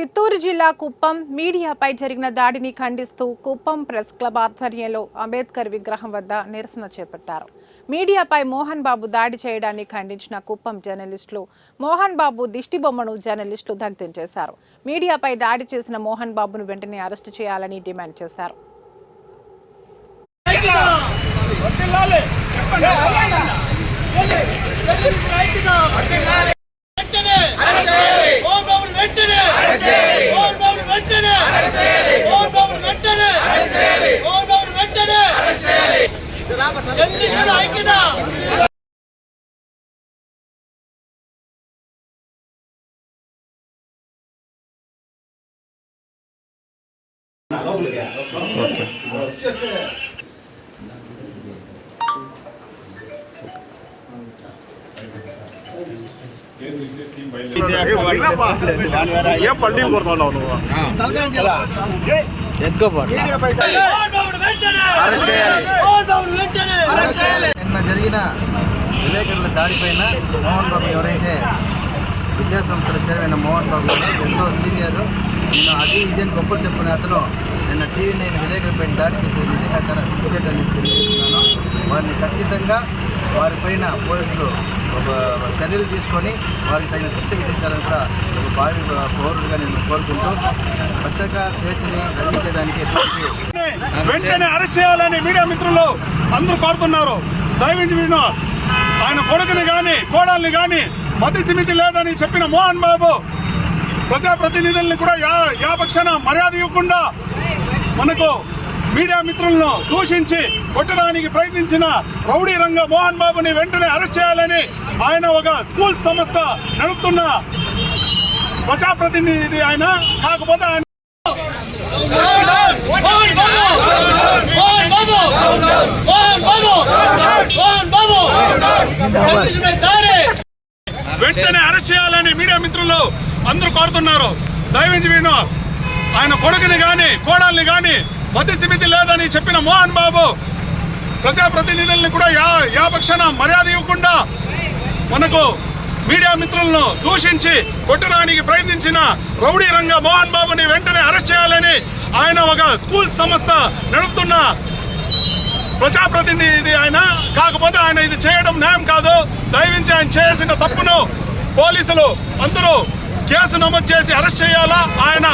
చిత్తూరు జిల్లా కుప్పం మీడియాపై జరిగిన దాడిని ఖండిస్తూ కుప్పం ప్రెస్ క్లబ్ ఆధ్వర్యంలో అంబేద్కర్ విగ్రహం వద్ద నిరసన చేపట్టారు. మీడియాపై మోహన్ బాబు దాడి చేయడాన్ని ఖండించిన కుప్పం జర్నలిస్టులు మోహన్ బాబు దిష్టిబొమ్మను జర్నలిస్టులు దగ్ధం చేశారు. మీడియాపై దాడి చేసిన మోహన్ బాబును వెంటనే అరెస్టు చేయాలని డిమాండ్ చేశారు. నిన్న జరిగిన విలేకరుల దాడిపైన మోహన్ బాబు ఎవరైతే విద్యాసంస్థల చైర్మన్ మోహన్ బాబు ఎంతో సీనియర్, నేను అది ఇదేని గొప్పలు చెప్పుకునే అతను నిన్న టీవీ9 విలేకరులపైన దాడి చేసి నిజంగా చాలా సిగ్గుచేటని తెలియజేస్తున్నాను. వారిని ఖచ్చితంగా వారిపైన పోలీసులు చర్యలు తీసుకొని వారికి తగిన శిక్ష విధించాలని కూడా ఒక భావి పౌరుడిగా నేను కోరుకుంటూ పత్రికా స్వేచ్ఛని హరించేదానికి వెంటనే అరెస్ట్ చేయాలని మీడియా మిత్రులు అందరూ కోరుతున్నారు. దయవించి వీళ్ళు ఆయన కొడుకుని కానీ కోడల్ని కానీ మధ్యస్థిమితి లేదని చెప్పిన మోహన్ బాబు ప్రజాప్రతినిధుల్ని కూడా యాపక్షణ మర్యాద ఇవ్వకుండా మనకు మీడియా మిత్రులను దూషించి కొట్టడానికి ప్రయత్నించిన రౌడీ రంగ మోహన్ బాబుని వెంటనే అరెస్ట్ చేయాలని ఆయన ఒక స్కూల్ సంస్థ నడుపుతున్న ప్రజాప్రతినిధి ఆయన. కాకపోతే ఆయన వెంటనే అరెస్ట్ చేయాలని మీడియా మిత్రులు అందరూ కోరుతున్నారు. దయవించి వీళ్ళు ఆయన కొడుకుని కానీ కోడల్ని కానీ మధ్యస్థిమితి లేదని చెప్పిన మోహన్ బాబు ప్రజాప్రతినిధుల్ని కూడా యాపక్షణ మర్యాద ఇవ్వకుండా మనకు మీడియా మిత్రులను దూషించి కొట్టడానికి ప్రయత్నించిన రౌడీ రంగ మోహన్ బాబుని వెంటనే అరెస్ట్ చేయాలని ఆయన ఒక స్కూల్ సంస్థ నడుపుతున్న ప్రజాప్రతినిధి ఆయన. కాకపోతే ఆయన ఇది చేయడం న్యాయం కాదు. దయవించి ఆయన చేసిన తప్పును పోలీసులు అందరూ కేసు నమోదు చేసి అరెస్ట్ చేయాలా. ఆయన